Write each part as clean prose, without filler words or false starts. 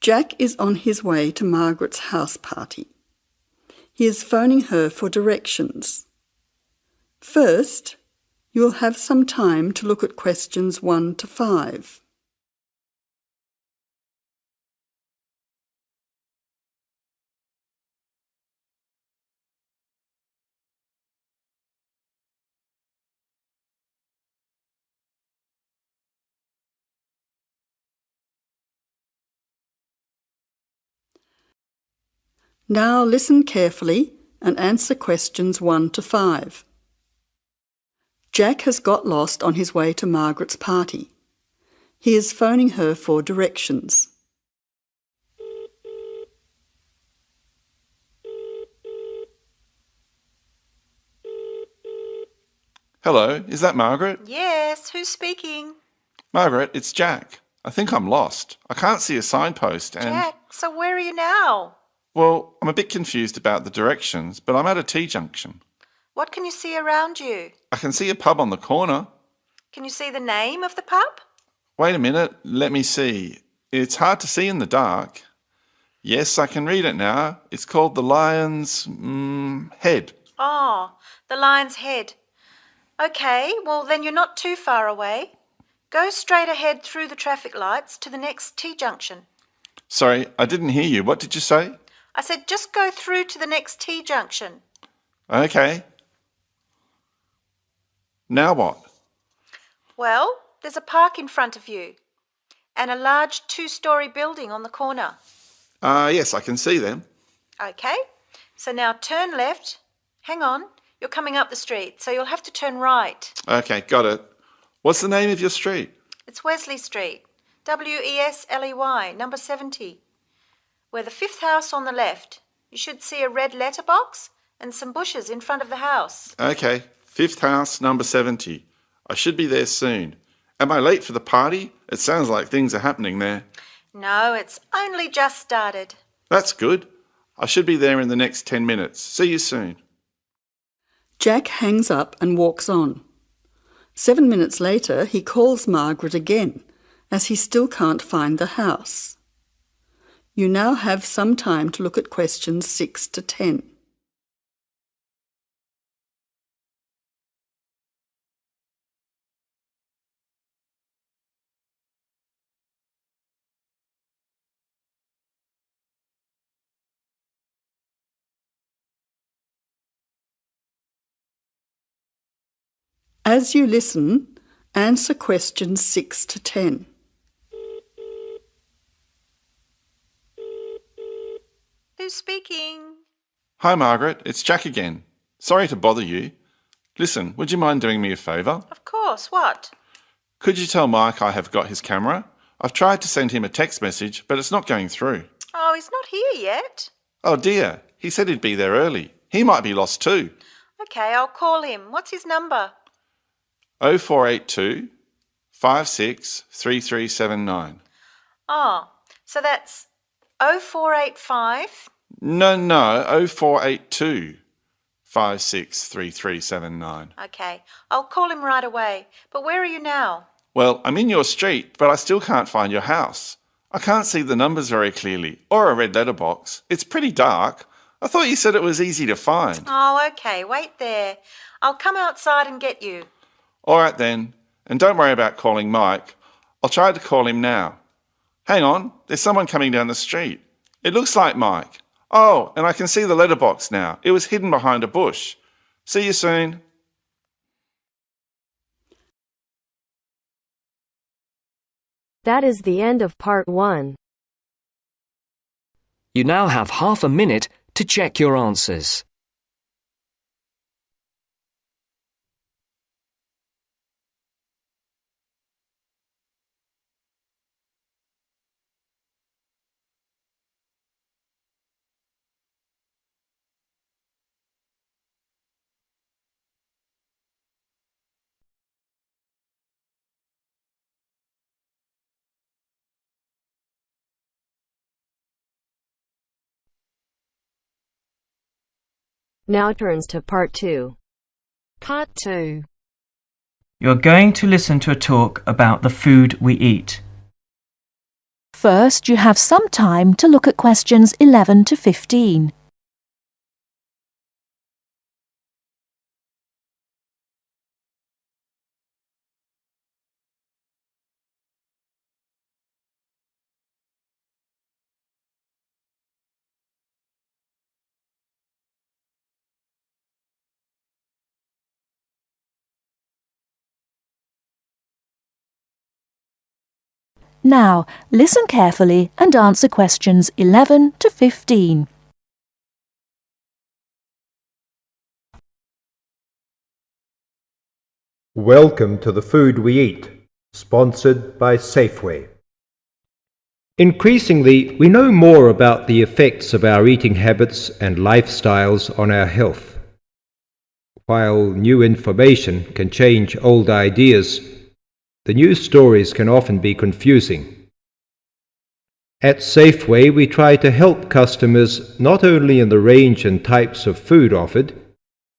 Jack is on his way to Margaret's house party. He is phoning her for directions. First, you will have some time to look at questions 1 to 5. Now listen carefully and answer questions 1 to 5. Jack has got lost on his way to Margaret's party. He is phoning her for directions. Hello, is that Margaret? Yes, who's speaking? Margaret, it's Jack. I think I'm lost. I can't see a signpost and... Jack, so where are you now? Well, I'm a bit confused about the directions, but I'm at a T-junction. What can you see around you? I can see a pub on the corner. Can you see the name of the pub? Wait a minute, let me see. It's hard to see in the dark. Yes, I can read it now. It's called the Lion's Head. Oh, the Lion's Head. Okay, well then you're not too far away. Go straight ahead through the traffic lights to the next T-junction. Sorry, I didn't hear you. What did you say? I said just go through to the next T-junction. Okay. Now what? Well, there's a park in front of you and a large 2-storey building on the corner. Yes, I can see them. Okay, so now turn left. Hang on, you're coming up the street, so you'll have to turn right. Okay, got it. What's the name of your street? It's Wesley Street, Wesley, number 70. We're the 5th house on the left. You should see a red letterbox and some bushes in front of the house. Okay, 5th house, number 70. I should be there soon. Am I late for the party? It sounds like things are happening there. No, it's only just started. That's good. I should be there in the next 10 minutes. See you soon. Jack hangs up and walks on. 7 minutes later, he calls Margaret again, as he still can't find the house. You now have some time to look at questions 6 to 10. As you listen, answer questions 6 to 10. Who's speaking? Hi, Margaret. It's Jack again. Sorry to bother you. Listen, would you mind doing me a favour? Of course, what? Could you tell Mike I have got his camera? I've tried to send him a text message, but it's not going through. Oh, he's not here yet. Oh dear, he said he'd be there early. He might be lost too. Okay, I'll call him. What's his number? 0482 563379. Oh, so that's 0485. No, 0482 563379. Okay, I'll call him right away. But where are you now? Well, I'm in your street, but I still can't find your house. I can't see the numbers very clearly, or a red letterbox. It's pretty dark. I thought you said it was easy to find. Oh, okay, wait there. I'll come outside and get you. All right then, and don't worry about calling Mike. I'll try to call him now. Hang on, there's someone coming down the street. It looks like Mike. Oh, and I can see the letterbox now. It was hidden behind a bush. See you soon. That is the end of part 1. You now have half a minute to check your answers. Now turns to part 2. Part 2. You're going to listen to a talk about the food we eat. First, you have some time to look at questions 11 to 15. Now, listen carefully and answer questions 11 to 15. Welcome to The Food We Eat, sponsored by Safeway. Increasingly, we know more about the effects of our eating habits and lifestyles on our health. While new information can change old ideas, the news stories can often be confusing. At Safeway, we try to help customers not only in the range and types of food offered,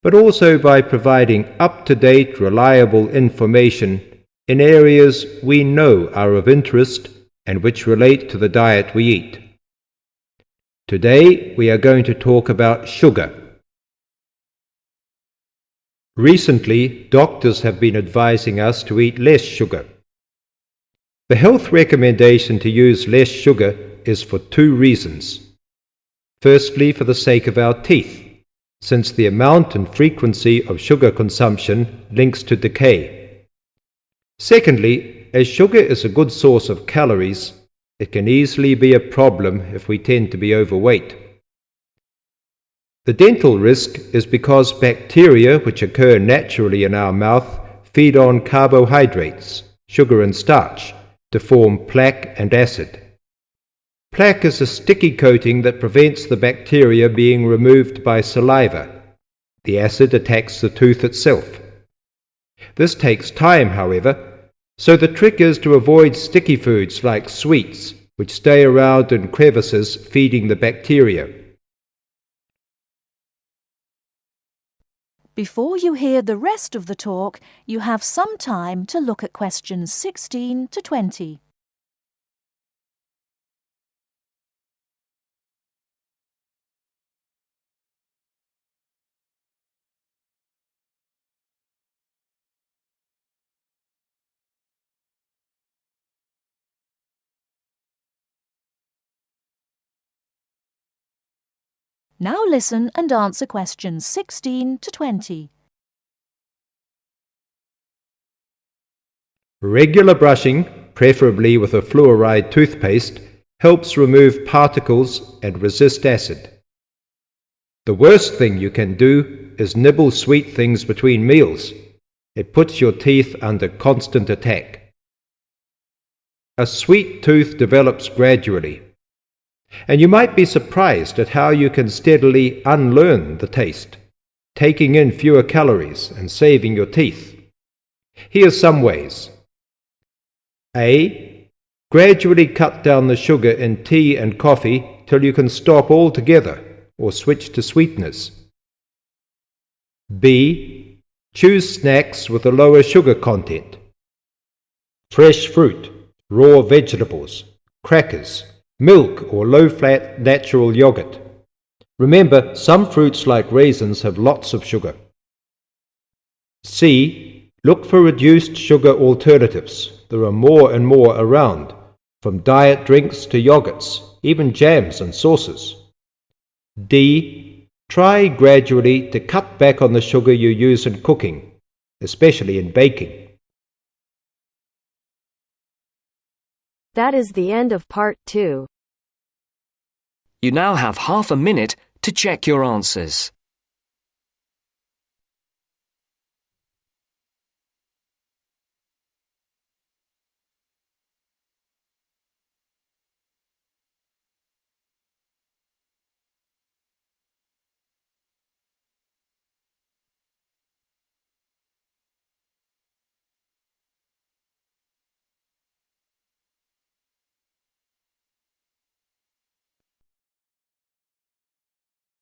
but also by providing up-to-date, reliable information in areas we know are of interest and which relate to the diet we eat. Today, we are going to talk about sugar. Recently, doctors have been advising us to eat less sugar. The health recommendation to use less sugar is for two reasons. Firstly, for the sake of our teeth, since the amount and frequency of sugar consumption links to decay. Secondly, as sugar is a good source of calories, it can easily be a problem if we tend to be overweight. The dental risk is because bacteria which occur naturally in our mouth feed on carbohydrates, sugar and starch, to form plaque and acid. Plaque is a sticky coating that prevents the bacteria being removed by saliva. The acid attacks the tooth itself. This takes time, however, so the trick is to avoid sticky foods like sweets, which stay around in crevices feeding the bacteria. Before you hear the rest of the talk, you have some time to look at questions 16 to 20. Now listen and answer questions 16 to 20. Regular brushing, preferably with a fluoride toothpaste, helps remove particles and resist acid. The worst thing you can do is nibble sweet things between meals. It puts your teeth under constant attack. A sweet tooth develops gradually, and you might be surprised at how you can steadily unlearn the taste, taking in fewer calories and saving your teeth. Here's some ways. A. Gradually cut down the sugar in tea and coffee till you can stop altogether or switch to sweeteners. B. Choose snacks with a lower sugar content. Fresh fruit, raw vegetables, crackers, milk or low-fat natural yogurt. Remember, some fruits like raisins have lots of sugar. C. Look for reduced sugar alternatives. There are more and more around, from diet drinks to yogurts, even jams and sauces. D. Try gradually to cut back on the sugar you use in cooking, especially in baking. That is the end of part 2. You now have half a minute to check your answers.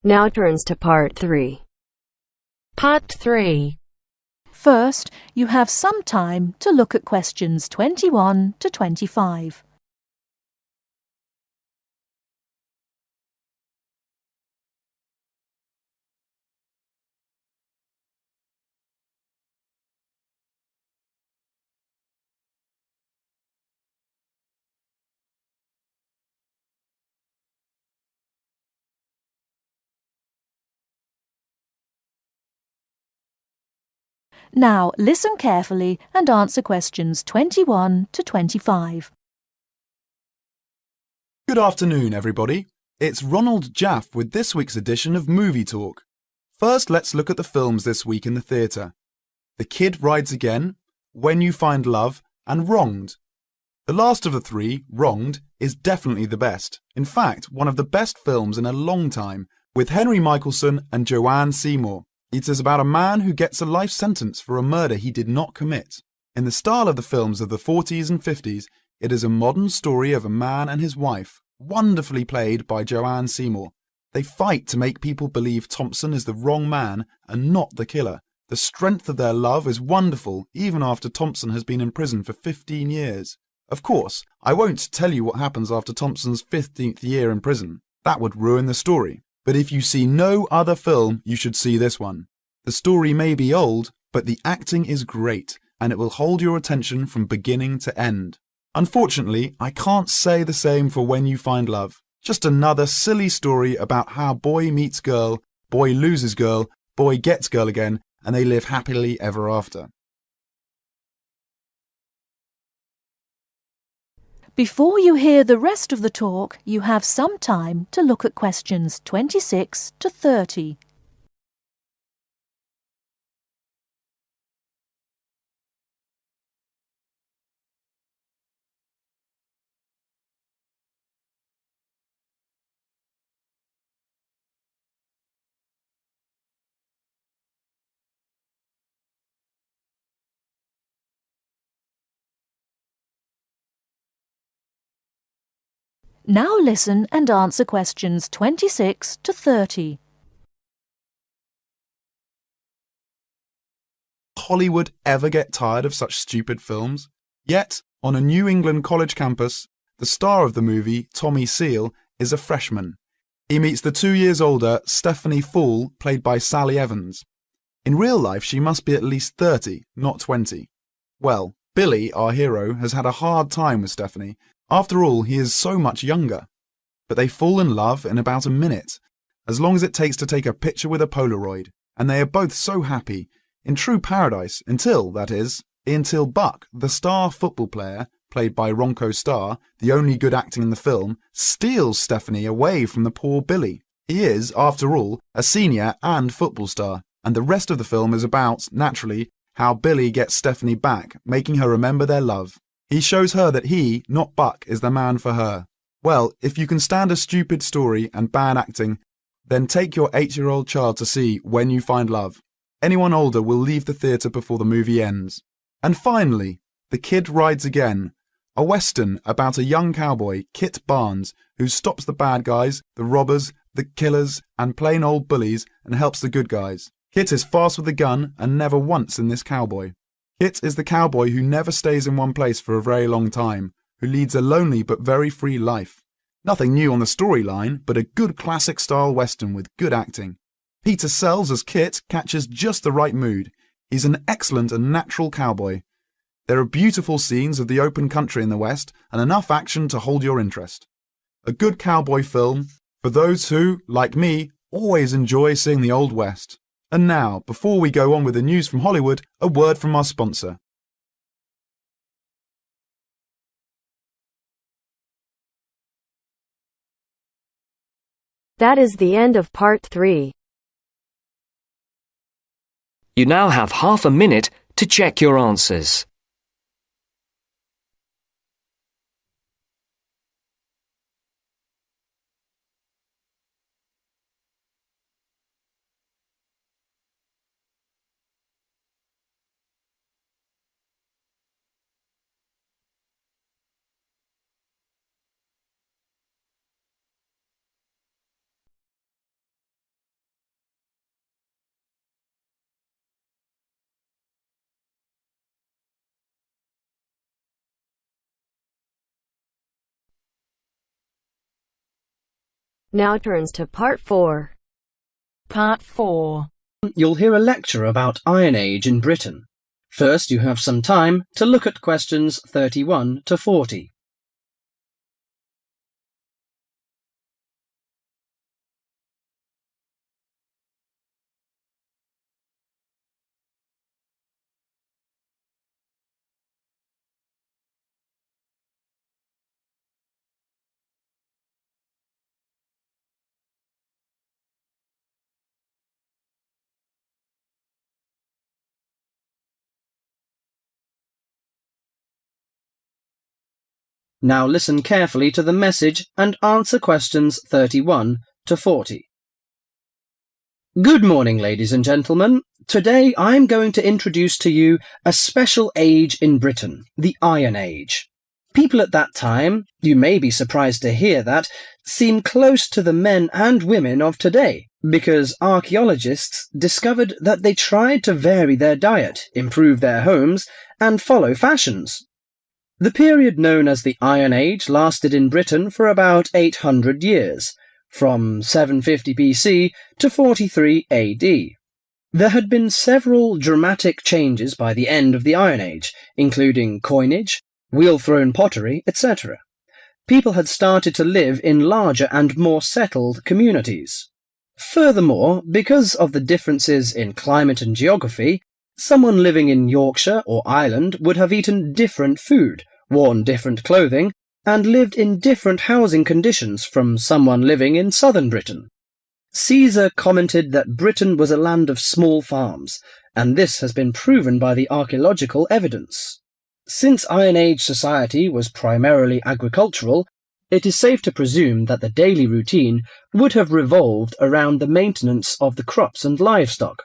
Now turns to part 3. Part 3. First, you have some time to look at questions 21 to 25. Now listen carefully and answer questions 21 to 25. Good afternoon, everybody. It's Ronald Jaff with this week's edition of Movie Talk. First, let's look at the films this week in the theatre. The Kid Rides Again, When You Find Love, and Wronged. The last of the three, Wronged, is definitely the best. In fact, one of the best films in a long time, with Henry Michelson and Joanne Seymour. It is about a man who gets a life sentence for a murder he did not commit. In the style of the films of the 40s and 50s, it is a modern story of a man and his wife, wonderfully played by Joanne Seymour. They fight to make people believe Thompson is the wrong man and not the killer. The strength of their love is wonderful, even after Thompson has been in prison for 15 years. Of course, I won't tell you what happens after Thompson's 15th year in prison. That would ruin the story. But if you see no other film, you should see this one. The story may be old, but the acting is great, and it will hold your attention from beginning to end. Unfortunately, I can't say the same for When You Find Love. Just another silly story about how boy meets girl, boy loses girl, boy gets girl again, and they live happily ever after. Before you hear the rest of the talk, you have some time to look at questions 26 to 30. Now listen and answer questions 26 to 30. Hollywood ever get tired of such stupid films? Yet, on a New England college campus, the star of the movie, Tommy Seal, is a freshman. He meets the 2 years older Stephanie Fool, played by Sally Evans. In real life, she must be at least 30, not 20. Well, Billy, our hero, has had a hard time with Stephanie. After all, he is so much younger. But they fall in love in about a minute, as long as it takes to take a picture with a Polaroid, and they are both so happy, in true paradise, until Buck, the star football player, played by Ronco Starr, the only good acting in the film, steals Stephanie away from the poor Billy. He is, after all, a senior and football star, and the rest of the film is about, naturally, how Billy gets Stephanie back, making her remember their love. He shows her that he, not Buck, is the man for her. Well, if you can stand a stupid story and bad acting, then take your 8-year-old child to see When You Find Love. Anyone older will leave the theatre before the movie ends. And finally, The Kid Rides Again, a western about a young cowboy, Kit Barnes, who stops the bad guys, the robbers, the killers, and plain old bullies and helps the good guys. Kit is fast with a gun and never once in this cowboy. Kit is the cowboy who never stays in one place for a very long time, who leads a lonely but very free life. Nothing new on the storyline, but a good classic-style western with good acting. Peter Sells as Kit catches just the right mood. He's an excellent and natural cowboy. There are beautiful scenes of the open country in the West and enough action to hold your interest. A good cowboy film for those who, like me, always enjoy seeing the Old West. And now, before we go on with the news from Hollywood, a word from our sponsor. That is the end of part 3. You now have half a minute to check your answers. Now turns to part 4. Part 4. You'll hear a lecture about Iron Age in Britain. First, you have some time to look at questions 31 to 40. Now listen carefully to the message and answer questions 31 to 40. Good morning, ladies and gentlemen. Today I'm going to introduce to you a special age in Britain, the Iron Age. People at that time, you may be surprised to hear that, seem close to the men and women of today, because archaeologists discovered that they tried to vary their diet, improve their homes, and follow fashions. The period known as the Iron Age lasted in Britain for about 800 years, from 750 BC to 43 AD. There had been several dramatic changes by the end of the Iron Age, including coinage, wheel-thrown pottery, etc. People had started to live in larger and more settled communities. Furthermore, because of the differences in climate and geography, someone living in Yorkshire or Ireland would have eaten different food, worn different clothing, and lived in different housing conditions from someone living in southern Britain. Caesar commented that Britain was a land of small farms, and this has been proven by the archaeological evidence. Since Iron Age society was primarily agricultural, it is safe to presume that the daily routine would have revolved around the maintenance of the crops and livestock.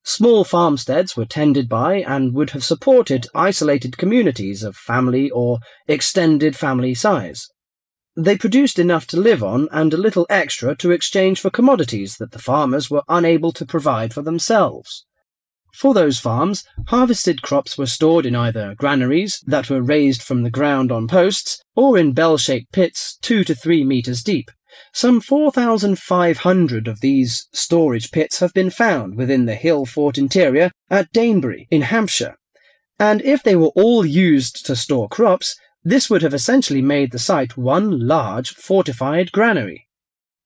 Small farmsteads were tended by and would have supported isolated communities of family or extended family size. They produced enough to live on and a little extra to exchange for commodities that the farmers were unable to provide for themselves. For those farms, harvested crops were stored in either granaries that were raised from the ground on posts or in bell-shaped pits 2 to 3 meters deep. Some 4,500 of these storage pits have been found within the hill fort interior at Danebury in Hampshire, and if they were all used to store crops, this would have essentially made the site one large fortified granary.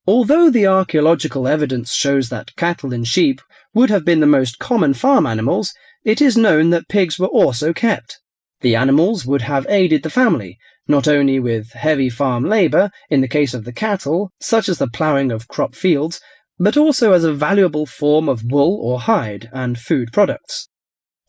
Although the archaeological evidence shows that cattle and sheep would have been the most common farm animals, it is known that pigs were also kept. The animals would have aided the family, not only with heavy farm labour in the case of the cattle, such as the ploughing of crop fields, but also as a valuable form of wool or hide and food products.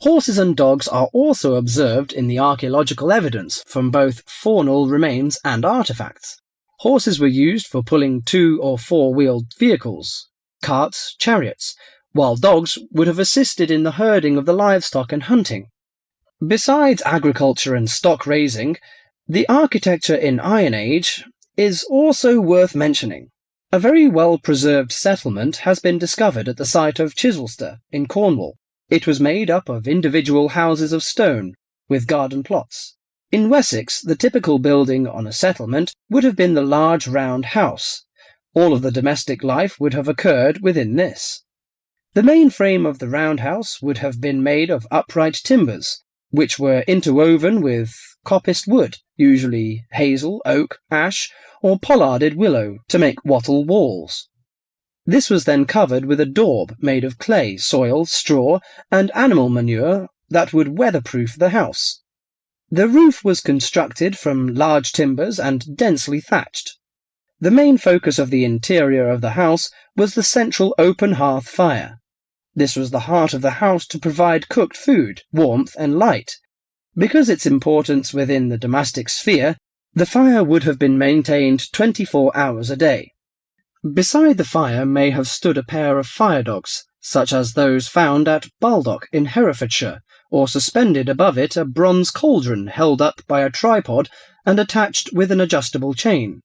Horses and dogs are also observed in the archaeological evidence from both faunal remains and artefacts. Horses were used for pulling 2- or 4-wheeled vehicles, carts, chariots, while dogs would have assisted in the herding of the livestock and hunting. Besides agriculture and stock raising, the architecture in Iron Age is also worth mentioning. A very well-preserved settlement has been discovered at the site of Chislester in Cornwall. It was made up of individual houses of stone, with garden plots. In Wessex, the typical building on a settlement would have been the large round house. All of the domestic life would have occurred within this. The main frame of the roundhouse would have been made of upright timbers, which were interwoven with coppiced wood, usually hazel, oak, ash, or pollarded willow, to make wattle walls. This was then covered with a daub made of clay, soil, straw, and animal manure that would weatherproof the house. The roof was constructed from large timbers and densely thatched. The main focus of the interior of the house was the central open hearth fire. This was the heart of the house to provide cooked food, warmth, and light. Because its importance within the domestic sphere, the fire would have been maintained 24 hours a day. Beside the fire may have stood a pair of fire dogs, such as those found at Baldock in Herefordshire, or suspended above it a bronze cauldron held up by a tripod and attached with an adjustable chain.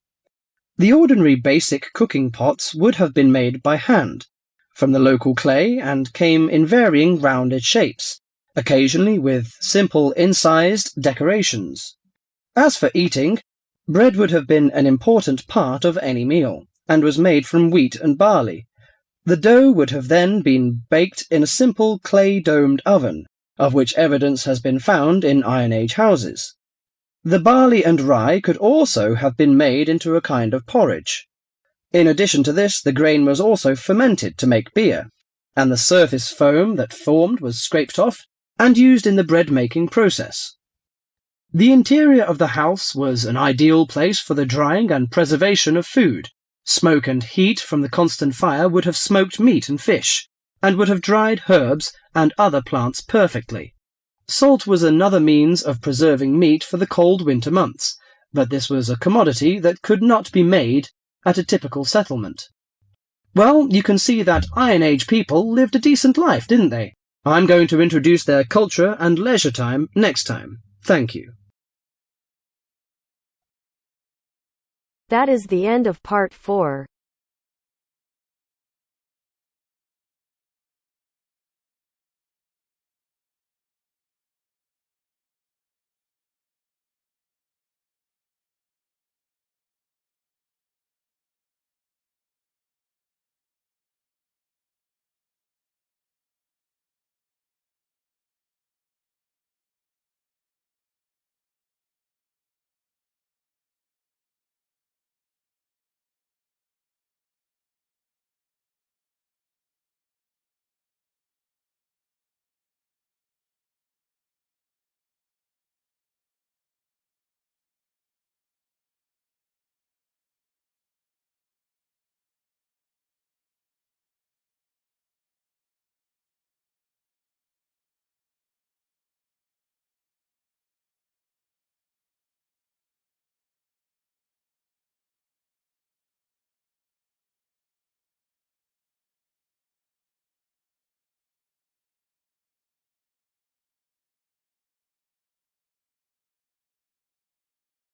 The ordinary basic cooking pots would have been made by hand, from the local clay, and came in varying rounded shapes, occasionally with simple incised decorations. As for eating, bread would have been an important part of any meal, and was made from wheat and barley. The dough would have then been baked in a simple clay-domed oven, of which evidence has been found in Iron Age houses. The barley and rye could also have been made into a kind of porridge. In addition to this, the grain was also fermented to make beer, and the surface foam that formed was scraped off and used in the bread-making process. The interior of the house was an ideal place for the drying and preservation of food. Smoke and heat from the constant fire would have smoked meat and fish, and would have dried herbs and other plants perfectly. Salt was another means of preserving meat for the cold winter months, that this was a commodity that could not be made at a typical settlement. Well, you can see that Iron Age people lived a decent life, didn't they? I'm going to introduce their culture and leisure time next time. Thank you. That is the end of part 4.